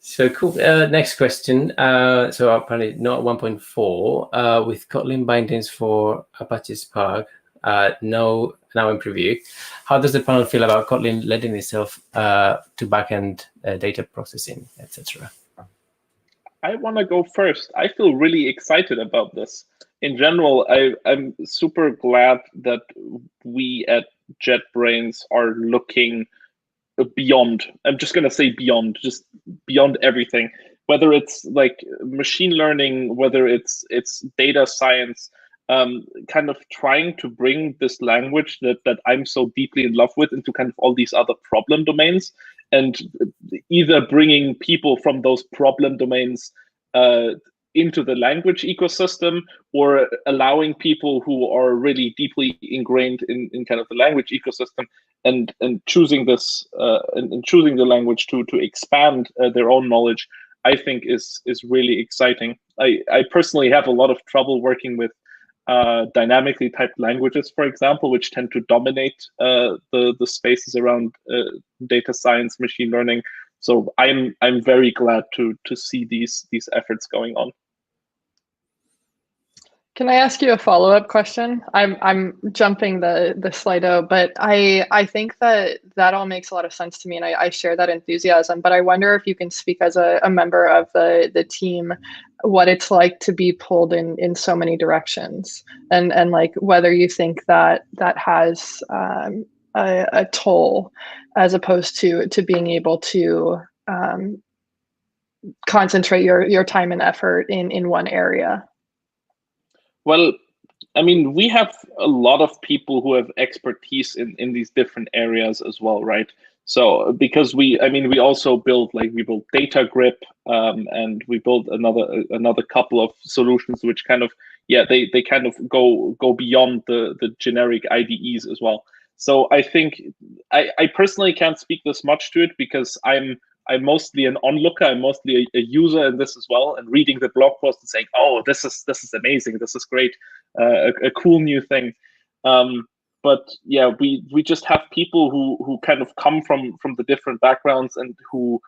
So cool. Next question. So apparently not 1.4 with Kotlin bindings for Apache Spark. Now in preview. How does the panel feel about Kotlin lending itself to backend data processing, etc.? I want to go first. I feel really excited about this. In general, I'm super glad that we at JetBrains are looking beyond. I'm just going to say beyond, just beyond everything. Whether it's like machine learning, whether it's data science, kind of trying to bring this language that I'm so deeply in love with into kind of all these other problem domains, and either bringing people from those problem domains into the language ecosystem, or allowing people who are really deeply ingrained in kind of the language ecosystem and choosing this and choosing the language to expand their own knowledge, I think is really exciting. I personally have a lot of trouble working with dynamically typed languages, for example, which tend to dominate the spaces around data science, machine learning. So I'm very glad to see these efforts going on. Can I ask you a follow-up question? I'm jumping the Slido, but I think that all makes a lot of sense to me, and I share that enthusiasm. But I wonder if you can speak as a member of the team, what it's like to be pulled in so many directions, and like whether you think that has a toll as opposed to being able to concentrate your time and effort in one area. Well, I mean, we have a lot of people who have expertise in these different areas as well, right? So because we also build data grip, and we build another couple of solutions which kind of, they kind of go beyond the generic IDEs as well. So I think I personally can't speak this much to it because I'm mostly an onlooker. I'm mostly a user in this as well, and reading the blog post and saying, "Oh, this is amazing. This is great. A cool new thing." But yeah, we just have people who kind of come from the different backgrounds and who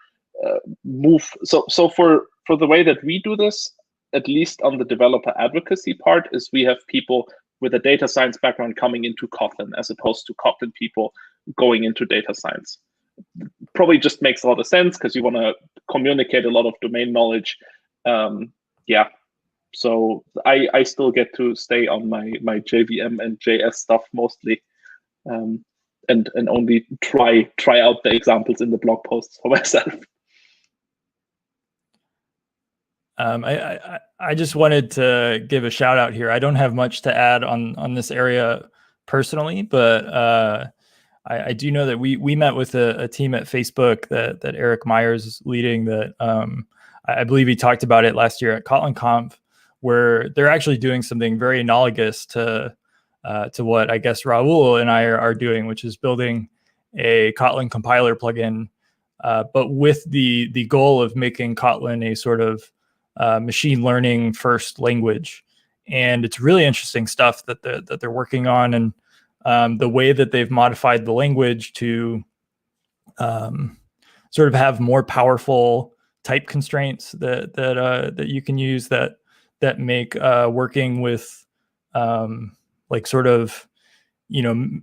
move. So for the way that we do this, at least on the developer advocacy part, is we have people with a data science background coming into Kotlin as opposed to Kotlin people going into data science. Probably just makes a lot of sense because you want to communicate a lot of domain knowledge. Yeah, so I still get to stay on my JVM and JS stuff mostly, and only try out the examples in the blog posts for myself. I just wanted to give a shout out here. I don't have much to add on this area personally, but I do know that we met with a team at Facebook that Eric Myers is leading, that I believe he talked about it last year at Kotlin Conf, where they're actually doing something very analogous to what I guess Raul and I are doing, which is building a Kotlin compiler plugin, but with the goal of making Kotlin a sort of machine learning first language. And it's really interesting stuff that they're working on, and the way that they've modified the language to sort of have more powerful type constraints that you can use that that make working with like sort of,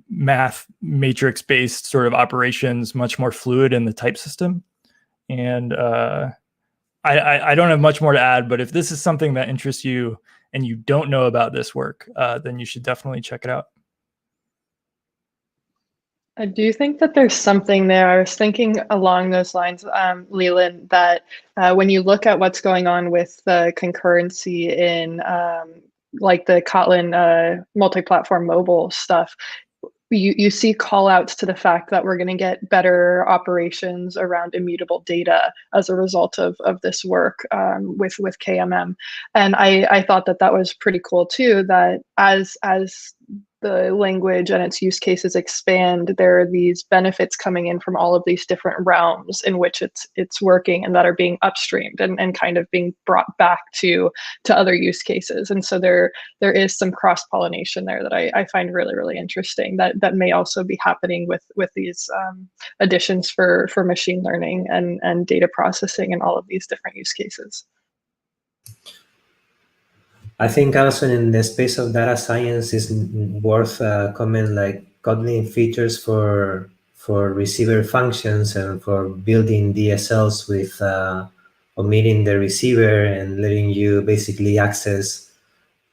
math matrix based sort of operations much more fluid in the type system. And I don't have much more to add, but if this is something that interests you and you don't know about this work, then you should definitely check it out. I do think that there's something there. I was thinking along those lines, Leland, that when you look at what's going on with the concurrency in like the Kotlin multi-platform mobile stuff, you see call outs to the fact that we're going to get better operations around immutable data as a result of this work with KMM. And I thought that was pretty cool too, that as the language and its use cases expand, there are these benefits coming in from all of these different realms in which it's working and that are being upstreamed and kind of being brought back to other use cases. And so there is some cross-pollination there that I find really, really interesting that may also be happening with these additions for machine learning and data processing and all of these different use cases. I think also in the space of data science is worth comment like Kotlin features for receiver functions and for building DSLs with omitting the receiver and letting you basically access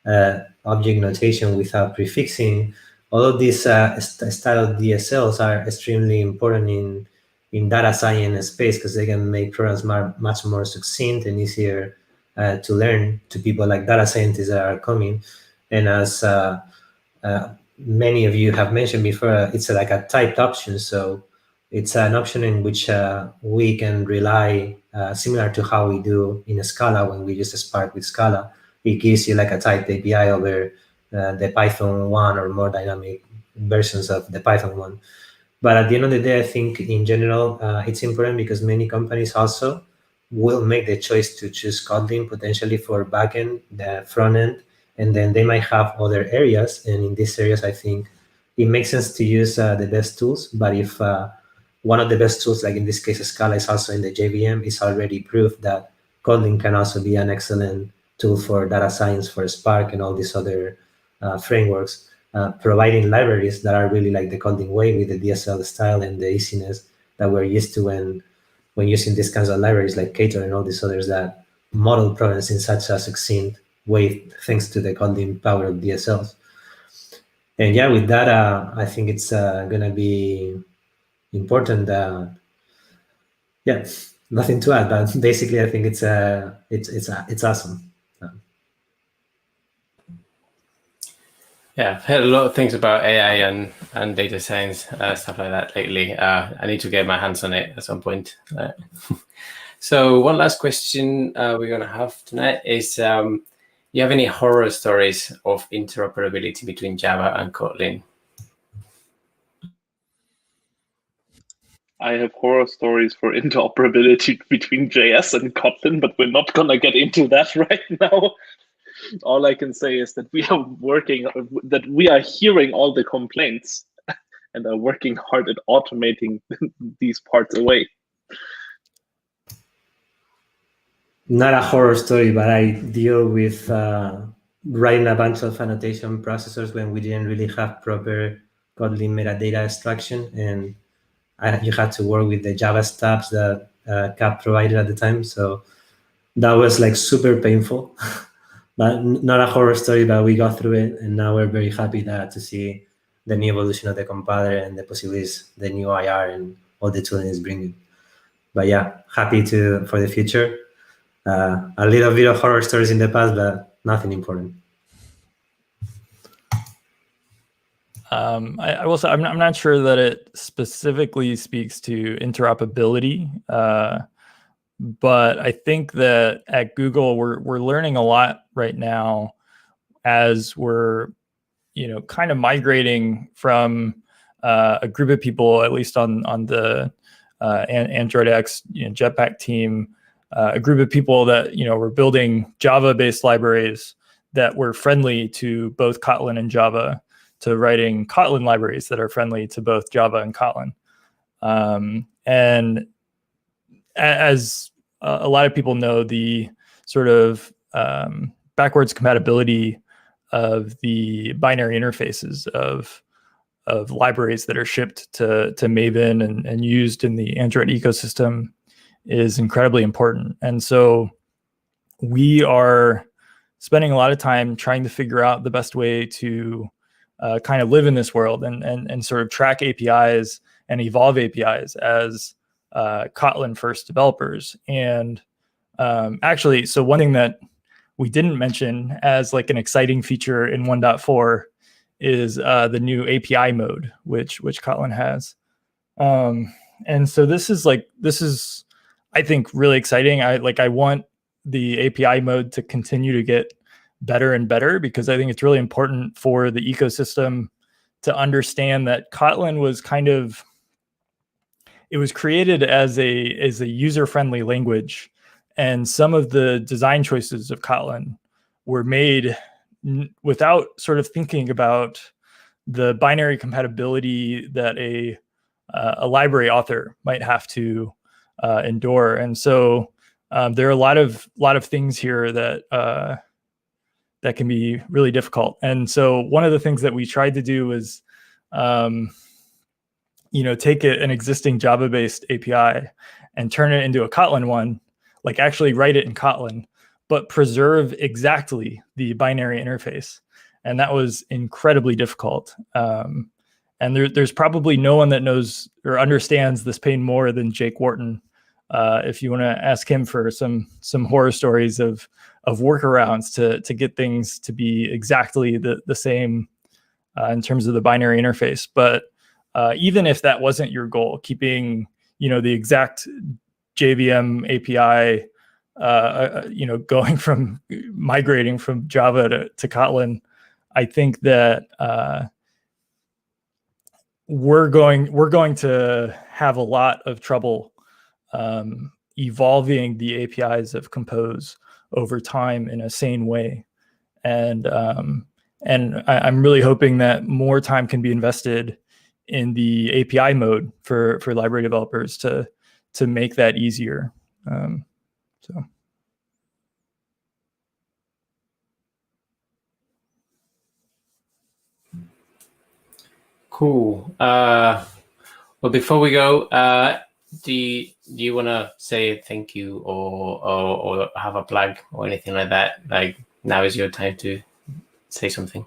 object notation without prefixing. All of these style of DSLs are extremely important in data science space because they can make programs much more succinct and easier to learn to people like data scientists that are coming. And as many of you have mentioned before, it's like a typed option. So it's an option in which we can rely, similar to how we do in Scala when we use Spark with Scala. It gives you like a typed API over the Python 1 or more dynamic versions of the Python 1. But at the end of the day, I think in general, it's important because many companies also will make the choice to choose Kotlin potentially for backend, the front end, and then they might have other areas. And in these areas, I think it makes sense to use the best tools. But if one of the best tools, like in this case, Scala is also in the JVM, is already proof that Kotlin can also be an excellent tool for data science, for Spark and all these other frameworks, providing libraries that are really like the Kotlin way with the DSL style and the easiness that we're used to when using these kinds of libraries like Ktor and all these others that model problems in such a succinct way, thanks to the Kotlin power of DSLs. And yeah, with that, I think it's gonna be important. Yeah, nothing to add, but basically, I think it's awesome. Yeah, I've heard a lot of things about AI and data science, stuff like that lately. I need to get my hands on it at some point. So one last question we're going to have tonight is, you have any horror stories of interoperability between Java and Kotlin? I have horror stories for interoperability between JS and Kotlin, but we're not going to get into that right now. All I can say is that we are hearing all the complaints and are working hard at automating these parts away. Not a horror story, but I deal with writing a bunch of annotation processors when we didn't really have proper Kotlin metadata extraction, and you had to work with the Java stubs that CAP provided at the time. So that was like super painful. But not a horror story, but we got through it, and now we're very happy to see the new evolution of the compiler and the possibilities the new IR and all the tooling is bringing. But yeah, happy for the future. A little bit of horror stories in the past, but nothing important. I will say I'm not sure that it specifically speaks to interoperability. But I think that at Google, we're learning a lot right now as we're, kind of migrating from a group of people, at least on the Android X Jetpack team, a group of people that were building Java-based libraries that were friendly to both Kotlin and Java, to writing Kotlin libraries that are friendly to both Java and Kotlin, and as a lot of people know, the sort of backwards compatibility of the binary interfaces of libraries that are shipped to Maven and used in the Android ecosystem is incredibly important. And so we are spending a lot of time trying to figure out the best way to kind of live in this world and sort of track APIs and evolve APIs as Kotlin first developers. And actually, so one thing that we didn't mention as like an exciting feature in 1.4 is the new API mode, which Kotlin has. And so this is, I think, really exciting. I want the API mode to continue to get better and better, because I think it's really important for the ecosystem to understand that Kotlin was it was created as a user-friendly language, and some of the design choices of Kotlin were made without sort of thinking about the binary compatibility that a library author might have to endure. And so there are a lot of things here that can be really difficult. And so one of the things that we tried to do was take an existing Java-based API and turn it into a Kotlin one, like actually write it in Kotlin, but preserve exactly the binary interface. And that was incredibly difficult. And there's probably no one that knows or understands this pain more than Jake Wharton. If you want to ask him for some horror stories of workarounds to get things to be exactly the same in terms of the binary interface. But even if that wasn't your goal, keeping the exact JVM API, going from migrating from Java to Kotlin, I think that we're going to have a lot of trouble evolving the APIs of Compose over time in a sane way. And I'm really hoping that more time can be invested in the API mode for library developers to make that easier. So. Cool. Well, before we go, do you want to say thank you or have a plug or anything like that? Like, now is your time to say something.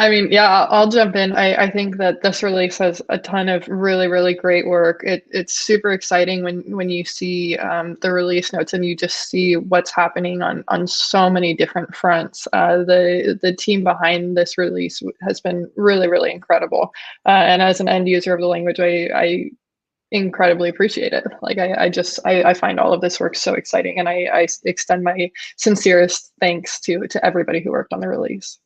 I mean, yeah, I'll jump in. I think that this release has a ton of really, really great work. It's super exciting when you see the release notes and you just see what's happening on so many different fronts. The team behind this release has been really, really incredible. And as an end user of the language, I incredibly appreciate it. Like I find all of this work so exciting, and I extend my sincerest thanks to everybody who worked on the release.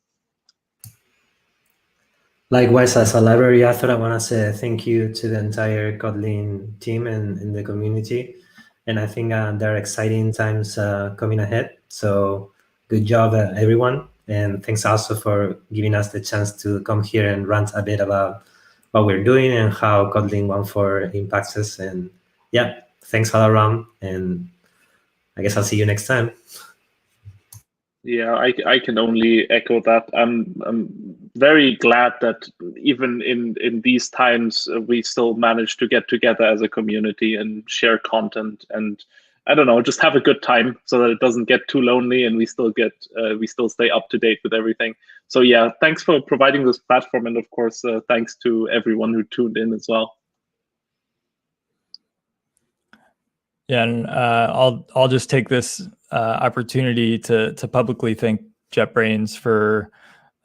Likewise, as a library author, I want to say thank you to the entire Kotlin team and the community. And I think there are exciting times coming ahead. So good job, everyone. And thanks also for giving us the chance to come here and rant a bit about what we're doing and how Kotlin 1.4 impacts us. And yeah, thanks all around. And I guess I'll see you next time. Yeah, I can only echo that. I'm very glad that even in these times, we still manage to get together as a community and share content, and I don't know, just have a good time so that it doesn't get too lonely, and we still stay up to date with everything. So yeah, thanks for providing this platform, and of course, thanks to everyone who tuned in as well. Yeah, and I'll just take this opportunity to publicly thank JetBrains for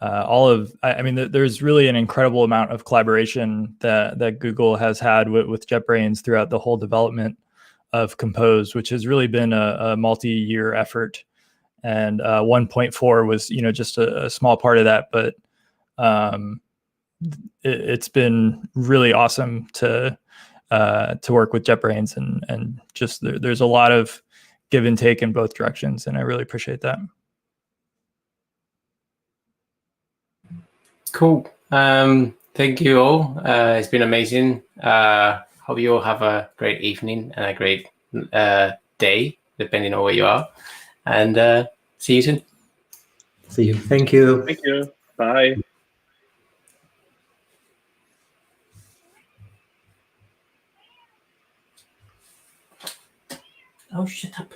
all of. I mean, there's really an incredible amount of collaboration that Google has had with JetBrains throughout the whole development of Compose, which has really been a multi-year effort. And 1.4 was just a small part of that, but it's been really awesome to work with JetBrains, and just there's a lot of give and take in both directions, and I really appreciate that. Cool. Thank you all. It's been amazing. Hope you all have a great evening and a great day depending on where you are. And see you soon. See you. Thank you. Thank you. Bye. Oh, shut up.